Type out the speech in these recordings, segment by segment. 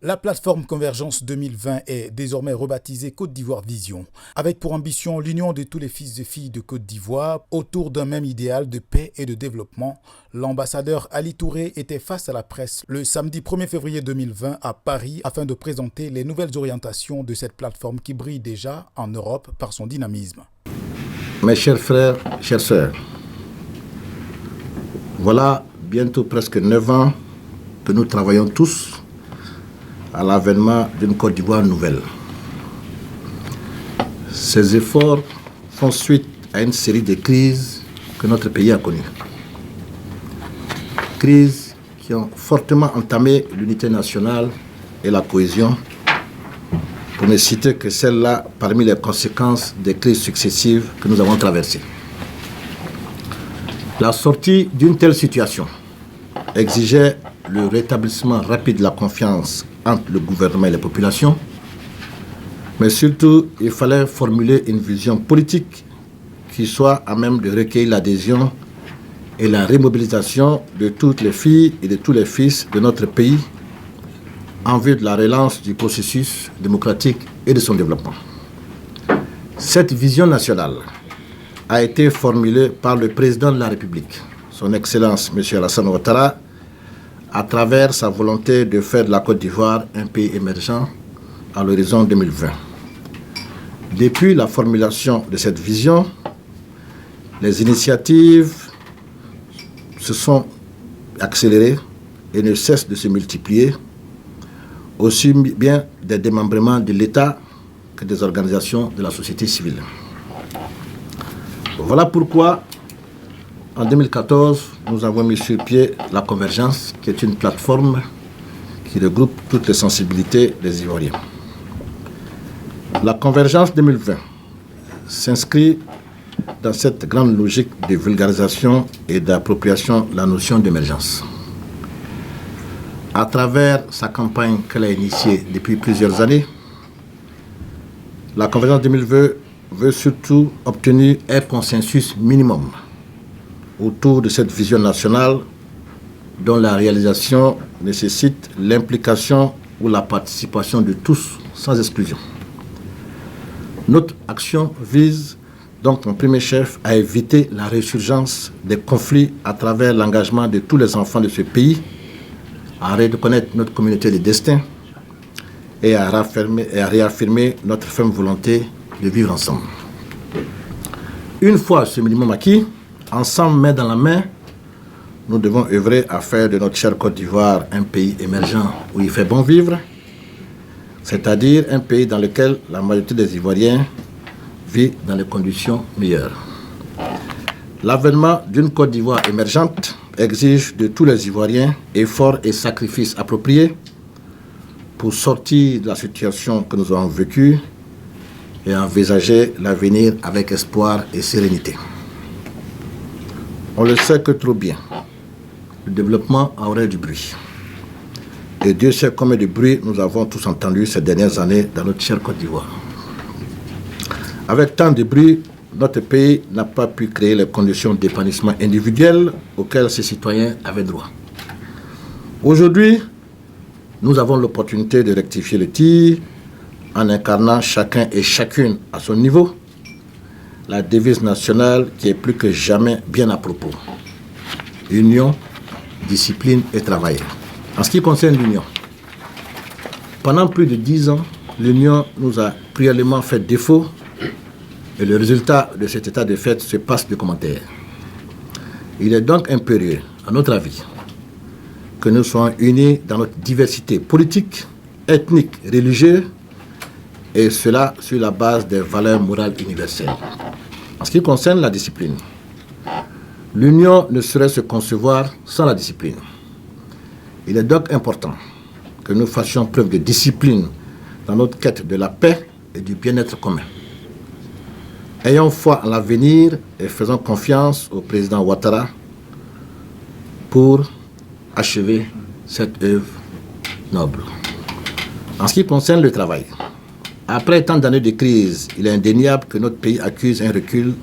La plateforme Convergence 2020 est désormais rebaptisée Côte d'Ivoire Vision, avec pour ambition l'union de tous les fils et filles de Côte d'Ivoire autour d'un même idéal de paix et de développement. L'ambassadeur Ali Touré était face à la presse le samedi 1er février 2020 à Paris afin de présenter les nouvelles orientations de cette plateforme qui brille déjà en Europe par son dynamisme. Mes chers frères, chères sœurs, voilà bientôt presque 9 ans que nous travaillons tous à l'avènement d'une Côte d'Ivoire nouvelle. Ces efforts font suite à une série de crises que notre pays a connues. Crises qui ont fortement entamé l'unité nationale et la cohésion, pour ne citer que celles-là parmi les conséquences des crises successives que nous avons traversées. La sortie d'une telle situation exigeait le rétablissement rapide de la confiance entre le gouvernement et les populations, mais surtout, il fallait formuler une vision politique qui soit à même de recueillir l'adhésion et la remobilisation de toutes les filles et de tous les fils de notre pays en vue de la relance du processus démocratique et de son développement. Cette vision nationale a été formulée par le président de la République, son Excellence M. Alassane Ouattara, à travers sa volonté de faire de la Côte d'Ivoire un pays émergent à l'horizon 2020. Depuis la formulation de cette vision, les initiatives se sont accélérées et ne cessent de se multiplier, aussi bien des démembrements de l'État que des organisations de la société civile. Voilà pourquoi, en 2014, nous avons mis sur pied la Convergence, qui est une plateforme qui regroupe toutes les sensibilités des Ivoiriens. La Convergence 2020 s'inscrit dans cette grande logique de vulgarisation et d'appropriation de la notion d'émergence. À travers sa campagne qu'elle a initiée depuis plusieurs années, la Convergence 2020 veut surtout obtenir un consensus minimum autour de cette vision nationale dont la réalisation nécessite l'implication ou la participation de tous sans exclusion. Notre action vise donc en premier chef à éviter la résurgence des conflits à travers l'engagement de tous les enfants de ce pays, à reconnaître notre communauté de destin et à réaffirmer notre ferme volonté de vivre ensemble. Une fois ce minimum acquis, ensemble, main dans la main, nous devons œuvrer à faire de notre chère Côte d'Ivoire un pays émergent où il fait bon vivre, c'est-à-dire un pays dans lequel la majorité des Ivoiriens vit dans des conditions meilleures. L'avènement d'une Côte d'Ivoire émergente exige de tous les Ivoiriens efforts et sacrifices appropriés pour sortir de la situation que nous avons vécue et envisager l'avenir avec espoir et sérénité. On le sait que trop bien, le développement a horreur du bruit. Et Dieu sait combien de bruit nous avons tous entendu ces dernières années dans notre chère Côte d'Ivoire. Avec tant de bruit, notre pays n'a pas pu créer les conditions d'épanouissement individuel auxquelles ses citoyens avaient droit. Aujourd'hui, nous avons l'opportunité de rectifier le tir en incarnant chacun et chacune à son niveau la devise nationale qui est plus que jamais bien à propos. Union, discipline et travail. En ce qui concerne l'union, pendant plus de 10 ans, l'union nous a cruellement fait défaut et le résultat de cet état de fait se passe de commentaires. Il est donc impérieux, à notre avis, que nous soyons unis dans notre diversité politique, ethnique, religieuse, et cela sur la base des valeurs morales universelles. En ce qui concerne la discipline, l'union ne saurait se concevoir sans la discipline. Il est donc important que nous fassions preuve de discipline dans notre quête de la paix et du bien-être commun. Ayons foi en l'avenir et faisons confiance au président Ouattara pour achever cette œuvre noble. En ce qui concerne le travail, après tant d'années de crise, il est indéniable que notre pays accuse un recul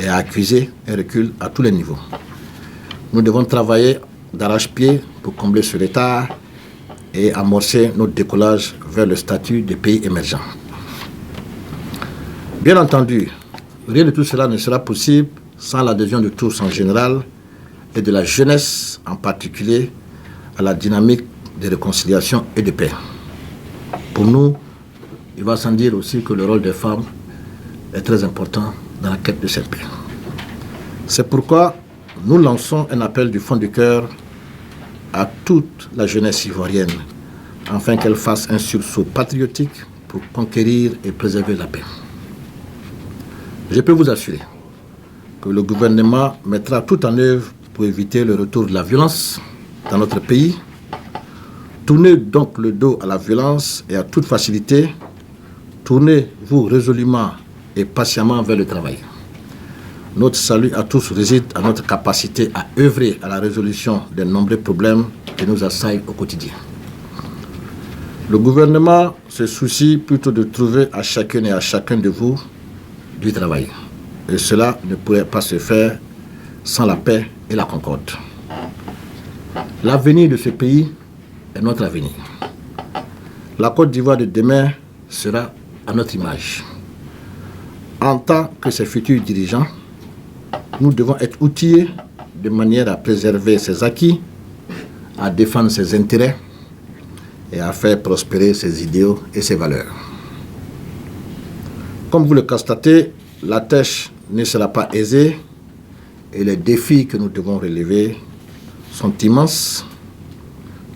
et a accusé un recul à tous les niveaux. Nous devons travailler d'arrache-pied pour combler ce retard et amorcer notre décollage vers le statut de pays émergent. Bien entendu, rien de tout cela ne sera possible sans l'adhésion de tous en général et de la jeunesse en particulier à la dynamique de réconciliation et de paix. Pour nous, il va sans dire aussi que le rôle des femmes est très important dans la quête de cette paix. C'est pourquoi nous lançons un appel du fond du cœur à toute la jeunesse ivoirienne, afin qu'elle fasse un sursaut patriotique pour conquérir et préserver la paix. Je peux vous assurer que le gouvernement mettra tout en œuvre pour éviter le retour de la violence dans notre pays. Tournez donc le dos à la violence et à toute facilité. Tournez-vous résolument et patiemment vers le travail. Notre salut à tous réside à notre capacité à œuvrer à la résolution des nombreux problèmes qui nous assaillent au quotidien. Le gouvernement se soucie plutôt de trouver à chacune et à chacun de vous du travail. Et cela ne pourrait pas se faire sans la paix et la concorde. L'avenir de ce pays est notre avenir. La Côte d'Ivoire de demain sera à notre image. En tant que ses futurs dirigeants, nous devons être outillés de manière à préserver ses acquis, à défendre ses intérêts et à faire prospérer ses idéaux et ses valeurs. Comme vous le constatez, la tâche ne sera pas aisée et les défis que nous devons relever sont immenses.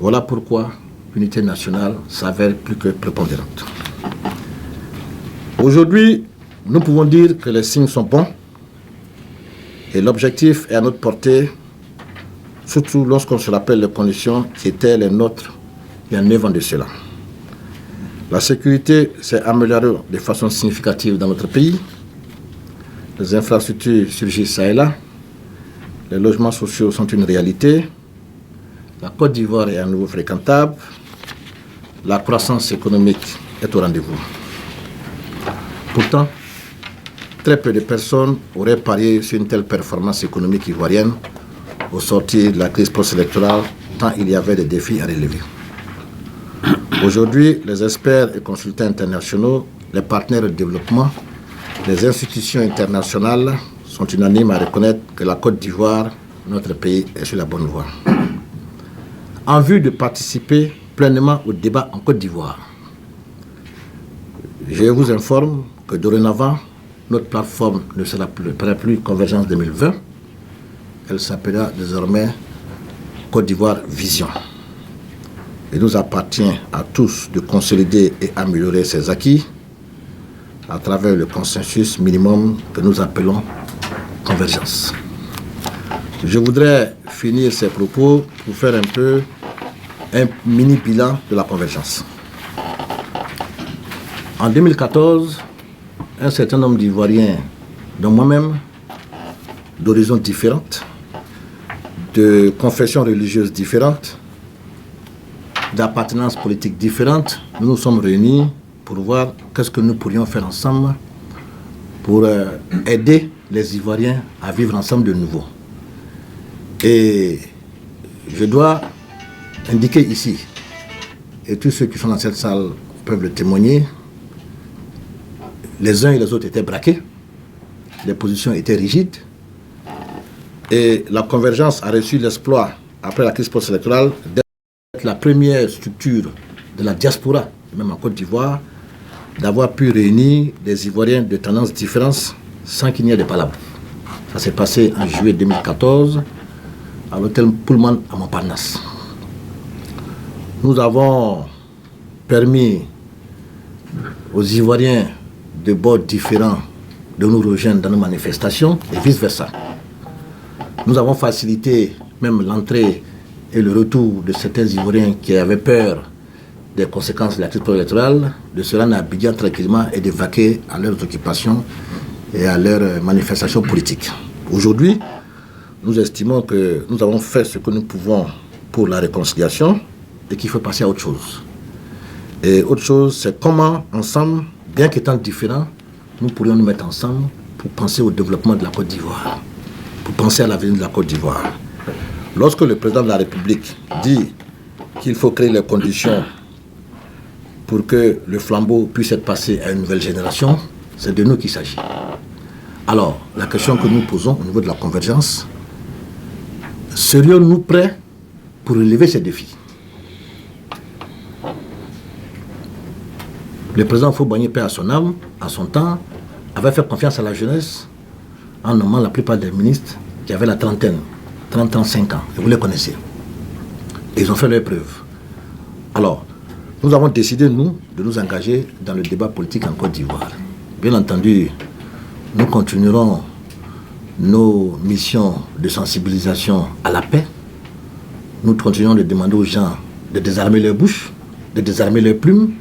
Voilà pourquoi l'unité nationale s'avère plus que prépondérante. Aujourd'hui, nous pouvons dire que les signes sont bons et l'objectif est à notre portée, surtout lorsqu'on se rappelle les conditions qui étaient les nôtres il y a 9 ans de cela. La sécurité s'est améliorée de façon significative dans notre pays. Les infrastructures surgissent ça et là. Les logements sociaux sont une réalité. La Côte d'Ivoire est à nouveau fréquentable. La croissance économique est au rendez-vous. Pourtant, très peu de personnes auraient parié sur une telle performance économique ivoirienne au sortir de la crise post-électorale, tant il y avait des défis à relever. Aujourd'hui, les experts et consultants internationaux, les partenaires de développement, les institutions internationales sont unanimes à reconnaître que la Côte d'Ivoire, notre pays, est sur la bonne voie. En vue de participer pleinement au débat en Côte d'Ivoire, je vous informe que dorénavant, notre plateforme ne sera plus Convergence 2020. Elle s'appellera désormais Côte d'Ivoire Vision. Il nous appartient à tous de consolider et améliorer ces acquis à travers le consensus minimum que nous appelons convergence. Je voudrais finir ces propos pour faire un peu un mini bilan de la convergence. En 2014, un certain nombre d'Ivoiriens, dont moi-même, d'horizons différentes, de confessions religieuses différentes, d'appartenances politiques différentes, nous nous sommes réunis pour voir qu'est-ce que nous pourrions faire ensemble pour aider les Ivoiriens à vivre ensemble de nouveau. Et je dois indiquer ici, et tous ceux qui sont dans cette salle peuvent le témoigner, les uns et les autres étaient braqués, les positions étaient rigides, et la convergence a reçu l'exploit, après la crise post-électorale, d'être la première structure de la diaspora, même en Côte d'Ivoire, d'avoir pu réunir des Ivoiriens de tendances différentes sans qu'il n'y ait de palabres. Ça s'est passé en juillet 2014 à l'hôtel Pullman à Montparnasse. Nous avons permis aux Ivoiriens de bords différents de nous rejoindre dans nos manifestations et vice-versa. Nous avons facilité même l'entrée et le retour de certains Ivoiriens qui avaient peur des conséquences de la crise électorale, de se rendre à Abidjan tranquillement et de vaquer à leurs occupations et à leurs manifestations politiques. Aujourd'hui, nous estimons que nous avons fait ce que nous pouvons pour la réconciliation et qu'il faut passer à autre chose. Et autre chose, c'est comment, ensemble, bien qu'étant différents, nous pourrions nous mettre ensemble pour penser au développement de la Côte d'Ivoire, pour penser à l'avenir de la Côte d'Ivoire. Lorsque le président de la République dit qu'il faut créer les conditions pour que le flambeau puisse être passé à une nouvelle génération, c'est de nous qu'il s'agit. Alors, la question que nous posons au niveau de la convergence, serions-nous prêts pour relever ces défis? Le président Faure-Boigny, paix à son âme, à son temps, avait fait confiance à la jeunesse en nommant la plupart des ministres qui avaient la trentaine, 30-35 ans, et vous les connaissez. Et ils ont fait leurs preuves. Alors, nous avons décidé, nous, de nous engager dans le débat politique en Côte d'Ivoire. Bien entendu, nous continuerons nos missions de sensibilisation à la paix. Nous continuerons de demander aux gens de désarmer leurs bouches, de désarmer leurs plumes,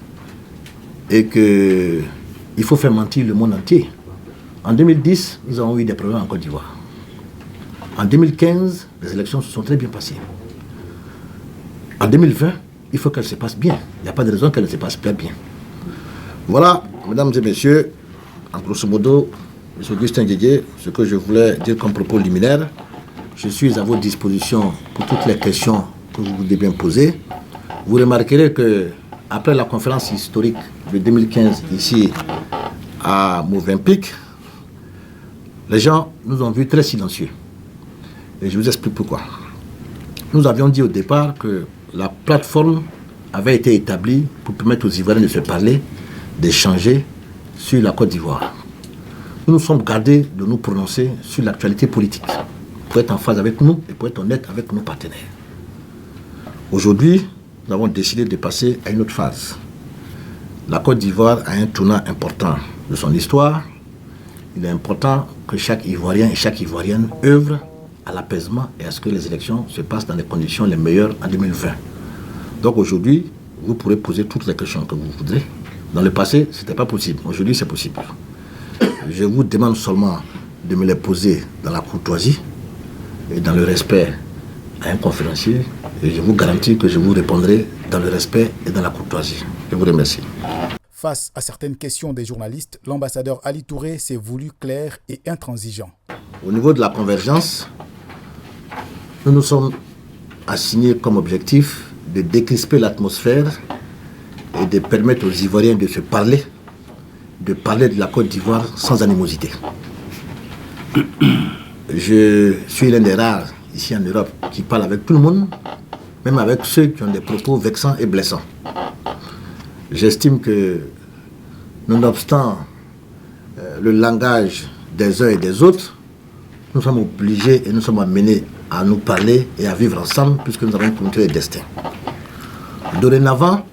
et qu'il faut faire mentir le monde entier. En 2010, nous avons eu des problèmes en Côte d'Ivoire. En 2015, les élections se sont très bien passées. En 2020, il faut qu'elles se passent bien. Il n'y a pas de raison qu'elles ne se passent pas bien. Voilà, mesdames et messieurs, en grosso modo, M. Augustin Didier, ce que je voulais dire comme propos liminaire. Je suis à votre disposition pour toutes les questions que vous voulez bien poser. Vous remarquerez que après la conférence historique de 2015 ici à Movenpick, les gens nous ont vus très silencieux. Et je vous explique pourquoi. Nous avions dit au départ que la plateforme avait été établie pour permettre aux Ivoiriens de se parler, d'échanger sur la Côte d'Ivoire. Nous nous sommes gardés de nous prononcer sur l'actualité politique, pour être en phase avec nous et pour être honnête avec nos partenaires. Aujourd'hui, nous avons décidé de passer à une autre phase. La Côte d'Ivoire a un tournant important de son histoire. Il est important que chaque Ivoirien et chaque Ivoirienne œuvre à l'apaisement et à ce que les élections se passent dans les conditions les meilleures en 2020. Donc aujourd'hui, vous pourrez poser toutes les questions que vous voudrez. Dans le passé, ce n'était pas possible. Aujourd'hui, c'est possible. Je vous demande seulement de me les poser dans la courtoisie et dans le respect à un conférencier. Et je vous garantis que je vous répondrai dans le respect et dans la courtoisie. Je vous remercie. Face à certaines questions des journalistes, l'ambassadeur Ali Touré s'est voulu clair et intransigeant. Au niveau de la convergence, nous nous sommes assignés comme objectif de décrisper l'atmosphère et de permettre aux Ivoiriens de se parler, de parler de la Côte d'Ivoire sans animosité. Je suis l'un des rares ici en Europe qui parle avec tout le monde, même avec ceux qui ont des propos vexants et blessants. J'estime que, nonobstant le langage des uns et des autres, nous sommes obligés et nous sommes amenés à nous parler et à vivre ensemble puisque nous avons connu les destins. Dorénavant,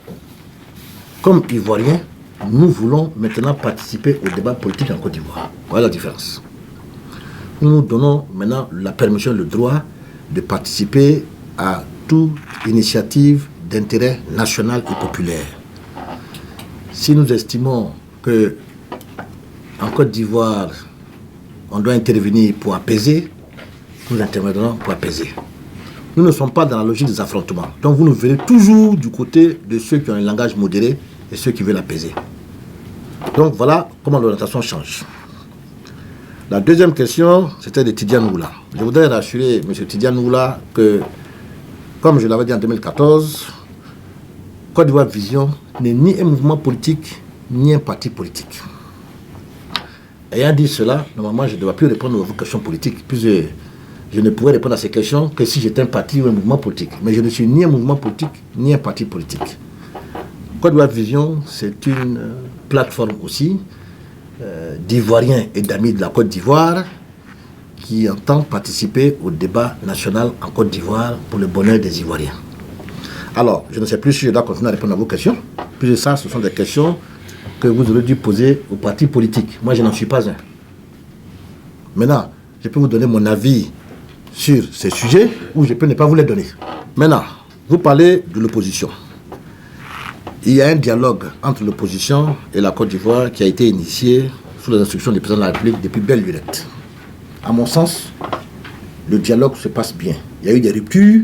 comme Ivoiriens, nous voulons maintenant participer au débat politique en Côte d'Ivoire. Voilà la différence. Nous nous donnons maintenant la permission, le droit de participer à toute initiative d'intérêt national et populaire. Si nous estimons que en Côte d'Ivoire, on doit intervenir pour apaiser, nous interviendrons pour apaiser. Nous ne sommes pas dans la logique des affrontements. Donc vous nous verrez toujours du côté de ceux qui ont un langage modéré et ceux qui veulent apaiser. Donc voilà comment l'orientation change. La deuxième question, c'était de Tidiane Oula. Je voudrais rassurer M. Tidiane Oula que, comme je l'avais dit en 2014, Côte d'Ivoire Vision n'est ni un mouvement politique, ni un parti politique. Ayant dit cela, normalement, je ne dois plus répondre aux questions politiques, puisque je ne pourrais répondre à ces questions que si j'étais un parti ou un mouvement politique. Mais je ne suis ni un mouvement politique, ni un parti politique. Côte d'Ivoire Vision, c'est une plateforme aussi d'Ivoiriens et d'amis de la Côte d'Ivoire qui entend participer au débat national en Côte d'Ivoire pour le bonheur des Ivoiriens. Alors, je ne sais plus si je dois continuer à répondre à vos questions, puisque ça, ce sont des questions que vous aurez dû poser aux partis politiques. Moi, je n'en suis pas un. Maintenant, je peux vous donner mon avis sur ces sujets ou je peux ne pas vous les donner. Maintenant, vous parlez de l'opposition. Il y a un dialogue entre l'opposition et la Côte d'Ivoire qui a été initié sous les instructions du président de la République depuis belle lurette. À mon sens, le dialogue se passe bien. Il y a eu des ruptures,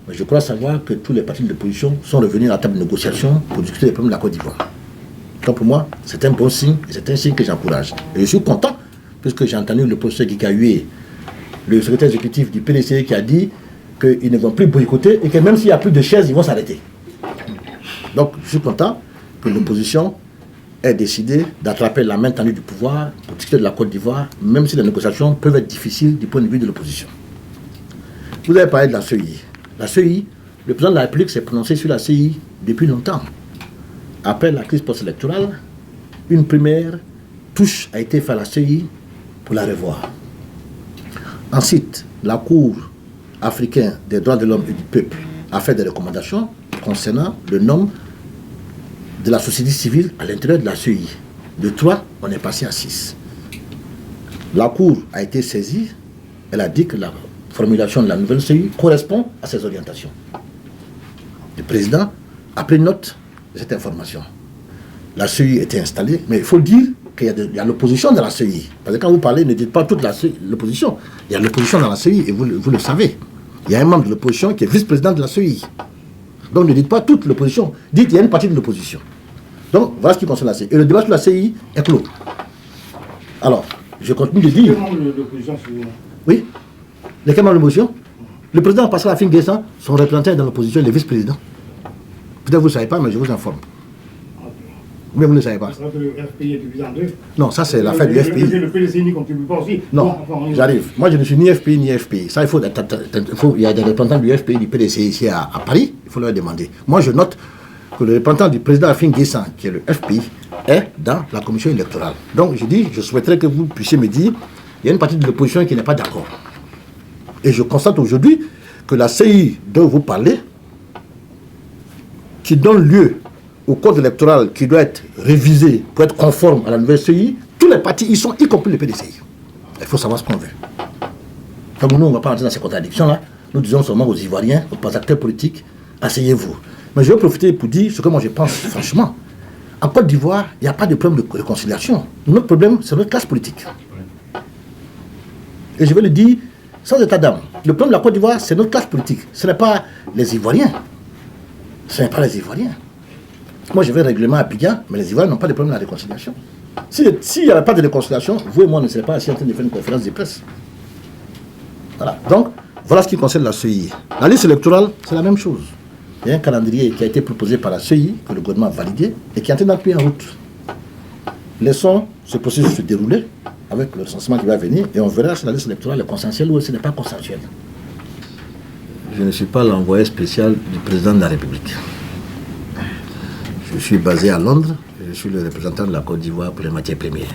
mais je crois savoir que tous les partis de l'opposition sont revenus à la table de négociation pour discuter des problèmes de la Côte d'Ivoire. Donc pour moi, c'est un bon signe et c'est un signe que j'encourage. Et je suis content, puisque j'ai entendu le professeur Guy Cahué, le secrétaire exécutif du PDC, qui a dit qu'ils ne vont plus boycotter et que même s'il n'y a plus de chaises, ils vont s'arrêter. Donc, je suis content que l'opposition ait décidé d'attraper la main tendue du pouvoir pour discuter de la Côte d'Ivoire, même si les négociations peuvent être difficiles du point de vue de l'opposition. Vous avez parlé de la CEI. La CEI, le président de la République s'est prononcé sur la CEI depuis longtemps. Après la crise post-électorale, une première touche a été faite à la CEI pour la revoir. Ensuite, la Cour africaine des droits de l'homme et du peuple a fait des recommandations concernant le nombre de la société civile à l'intérieur de la CEI. De 3, on est passé à 6. La Cour a été saisie, elle a dit que la formulation de la nouvelle CEI correspond à ses orientations. Le président a pris note de cette information. La CEI était installée, mais il faut dire qu'il y a l'opposition dans la CEI. Parce que quand vous parlez, ne dites pas toute l'opposition. Il y a l'opposition dans la CEI et vous le savez. Il y a un membre de l'opposition qui est vice-président de la CEI. Donc ne dites pas toute l'opposition. Dites qu'il y a une partie de l'opposition. Donc voilà ce qui concerne la CEI. Et le débat sur la CEI est clos. Alors, je continue de dire... Quel membre de l'opposition, oui. Lesquels membres de l'opposition? Le président Pascal Afin Guessan, son représentant est dans l'opposition, il est vice-président. Peut-être vous ne savez pas, mais je vous informe. Mais vous ne savez pas. Le FPI est divisé en deux. Non, ça c'est l'affaire du FPI. Le PDC n'y contribue pas aussi. Non, j'arrive. Moi je ne suis ni FPI ni FPI. Ça, il y a des représentants du FPI, du PDC ici à Paris, il faut leur demander. Moi je note que le représentant du président Afin Guessan, qui est le FPI, est dans la commission électorale. Donc je dis, je souhaiterais que vous puissiez me dire, il y a une partie de l'opposition qui n'est pas d'accord. Et je constate aujourd'hui que la CEI dont vous parlez, qui donne lieu au code électoral qui doit être révisé pour être conforme à la nouvelle CEI, tous les partis y sont, y compris le PDCI. Il faut savoir ce qu'on veut. Comme nous, on ne va pas entrer dans ces contradictions-là. Nous disons seulement aux Ivoiriens, aux acteurs politiques, asseyez-vous. Mais je vais profiter pour dire ce que moi je pense, franchement. En Côte d'Ivoire, il n'y a pas de problème de réconciliation. Notre problème, c'est notre classe politique. Et je vais le dire sans état d'âme. Le problème de la Côte d'Ivoire, c'est notre classe politique. Ce n'est pas les Ivoiriens. Ce n'est pas les Ivoiriens. Moi, je vais règlement à Abidjan, mais les Ivoiriens n'ont pas de problème de la réconciliation. S'il n'y avait pas de réconciliation, vous et moi ne serions pas assis en train de faire une conférence de presse. Voilà. Donc, voilà ce qui concerne la CEI. La liste électorale, c'est la même chose. Il y a un calendrier qui a été proposé par la CEI, que le gouvernement a validé, et qui est en train d'être mis en route. Laissons ce processus se dérouler avec le recensement qui va venir, et on verra si la liste électorale est consensuelle ou si elle n'est pas consensuelle. Je ne suis pas l'envoyé spécial du président de la République. Je suis basé à Londres et je suis le représentant de la Côte d'Ivoire pour les matières premières.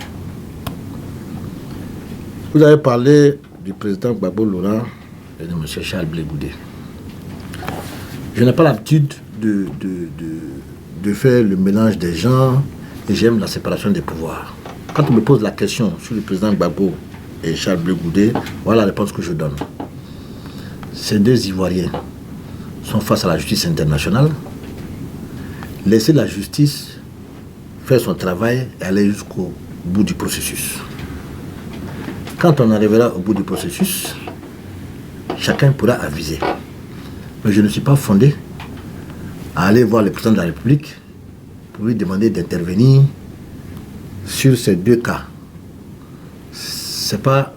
Vous avez parlé du président Gbagbo Laurent et de M. Charles Blé Goudé. Je n'ai pas l'habitude de faire le mélange des gens et j'aime la séparation des pouvoirs. Quand on me pose la question sur le président Gbagbo et Charles Blé Goudé, voilà la réponse que je donne. Ces deux Ivoiriens sont face à la justice internationale. Laissez la justice faire son travail et aller jusqu'au bout du processus. Quand on arrivera au bout du processus, chacun pourra aviser. Mais je ne suis pas fondé à aller voir le président de la République pour lui demander d'intervenir sur ces deux cas. Ce n'est pas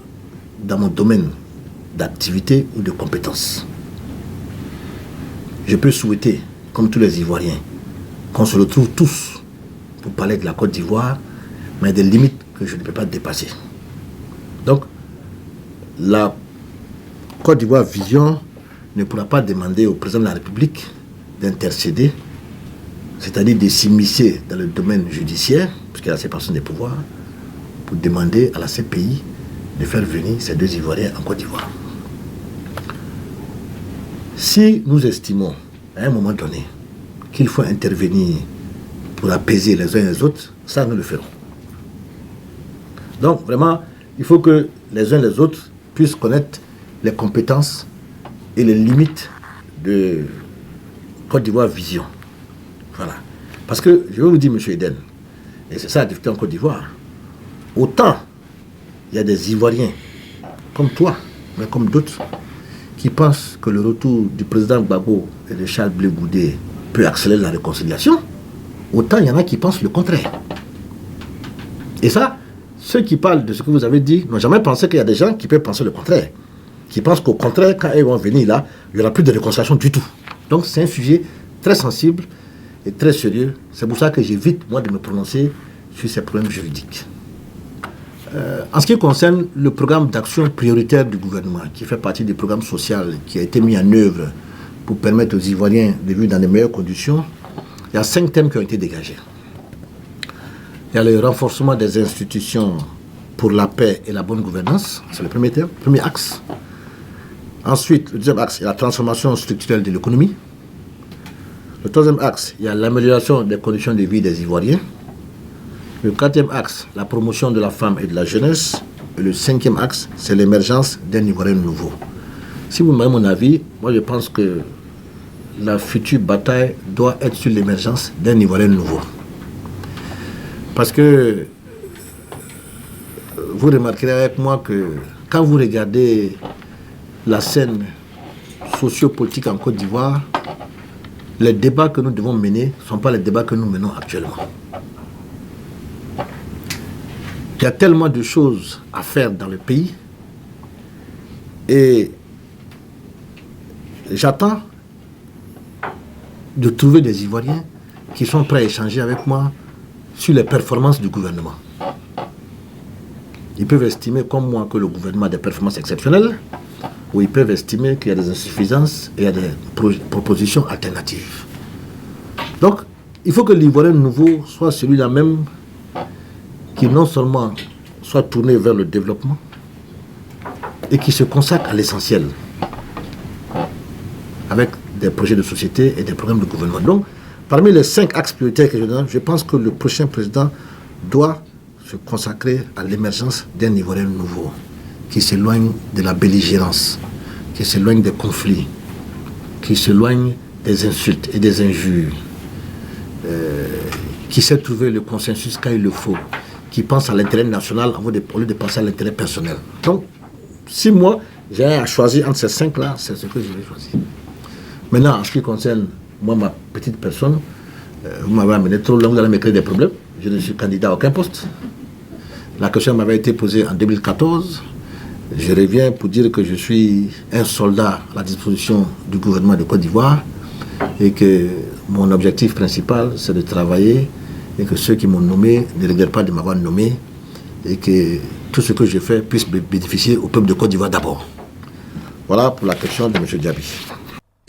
dans mon domaine d'activité ou de compétence. Je peux souhaiter, comme tous les Ivoiriens, qu'on se retrouve tous pour parler de la Côte d'Ivoire, mais des limites que je ne peux pas dépasser. Donc, la Côte d'Ivoire Vision ne pourra pas demander au président de la République d'intercéder, c'est-à-dire de s'immiscer dans le domaine judiciaire, puisqu'il y a la séparation des pouvoirs, pour demander à la CPI de faire venir ces deux Ivoiriens en Côte d'Ivoire. Si nous estimons, à un moment donné, qu'il faut intervenir pour apaiser les uns et les autres, ça nous le ferons. Donc vraiment, il faut que les uns et les autres puissent connaître les compétences et les limites de Côte d'Ivoire Vision. Voilà. Parce que, je vais vous dire, M. Eden, et c'est ça la difficulté en Côte d'Ivoire, autant il y a des Ivoiriens comme toi, mais comme d'autres, qui pensent que le retour du président Gbagbo et de Charles Blé Goudé peut accélérer la réconciliation, autant il y en a qui pensent le contraire. Et ça, ceux qui parlent de ce que vous avez dit n'ont jamais pensé qu'il y a des gens qui peuvent penser le contraire. qui pensent qu'au contraire, quand ils vont venir là, il n'y aura plus de réconciliation du tout. Donc c'est un sujet très sensible et très sérieux. C'est pour ça que j'évite, moi, de me prononcer sur ces problèmes juridiques. En ce qui concerne le programme d'action prioritaire du gouvernement, qui fait partie du programme social qui a été mis en œuvre pour permettre aux Ivoiriens de vivre dans de meilleures conditions, il y a 5 thèmes qui ont été dégagés. Il y a le renforcement des institutions pour la paix et la bonne gouvernance, c'est le premier thème, premier axe. Ensuite, le deuxième axe, il y a la transformation structurelle de l'économie. Le troisième axe, il y a l'amélioration des conditions de vie des Ivoiriens. Le quatrième axe, la promotion de la femme et de la jeunesse. Et le cinquième axe, c'est l'émergence d'un Ivoirien nouveau. Si vous me demandez mon avis, moi je pense que la future bataille doit être sur l'émergence d'un Ivoirien nouveau. Parce que vous remarquerez avec moi que quand vous regardez la scène socio-politique en Côte d'Ivoire, les débats que nous devons mener ne sont pas les débats que nous menons actuellement. Il y a tellement de choses à faire dans le pays et j'attends de trouver des Ivoiriens qui sont prêts à échanger avec moi sur les performances du gouvernement. Ils peuvent estimer comme moi que le gouvernement a des performances exceptionnelles ou ils peuvent estimer qu'il y a des insuffisances et il y a des propositions alternatives. Donc, il faut que l'Ivoirien nouveau soit celui-là même qui non seulement soit tourné vers le développement et qui se consacre à l'essentiel avec des projets de société et des programmes de gouvernement. Donc, parmi les 5 axes prioritaires que je donne, je pense que le prochain président doit se consacrer à l'émergence d'un Ivoirien nouveau qui s'éloigne de la belligérance, qui s'éloigne des conflits, qui s'éloigne des insultes et des injures, qui sait trouver le consensus quand il le faut, qui pense à l'intérêt national au lieu de penser à l'intérêt personnel. Donc, si moi, j'ai à choisir entre ces 5-là, c'est ce que je vais choisir. Maintenant, en ce qui concerne, moi, ma petite personne, vous m'avez amené trop loin, vous allez me créer des problèmes. Je ne suis candidat à aucun poste. La question m'avait été posée en 2014. Je reviens pour dire que je suis un soldat à la disposition du gouvernement de Côte d'Ivoire et que mon objectif principal, c'est de travailler et que ceux qui m'ont nommé ne regrettent pas de m'avoir nommé et que tout ce que je fais puisse bénéficier au peuple de Côte d'Ivoire d'abord. Voilà pour la question de M. Diaby.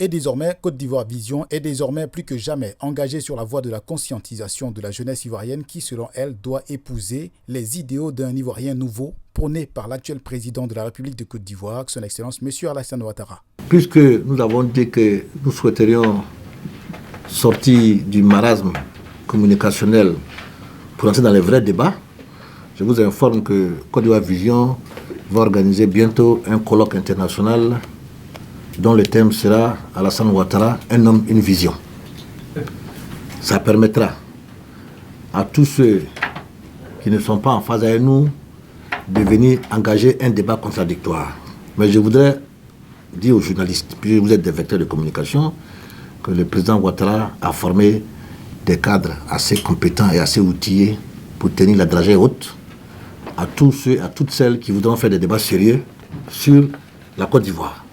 Et désormais, Côte d'Ivoire Vision est désormais plus que jamais engagée sur la voie de la conscientisation de la jeunesse ivoirienne qui, selon elle, doit épouser les idéaux d'un Ivoirien nouveau prôné par l'actuel président de la République de Côte d'Ivoire, son Excellence M. Alassane Ouattara. Puisque nous avons dit que nous souhaiterions sortir du marasme communicationnel pour entrer dans les vrais débats, je vous informe que Côte d'Ivoire Vision va organiser bientôt un colloque international dont le thème sera Alassane Ouattara, un homme, une vision. Ça permettra à tous ceux qui ne sont pas en phase avec nous de venir engager un débat contradictoire. Mais je voudrais dire aux journalistes, puisque vous êtes des vecteurs de communication, que le président Ouattara a formé des cadres assez compétents et assez outillés pour tenir la dragée haute à tous ceux, à toutes celles qui voudront faire des débats sérieux sur la Côte d'Ivoire.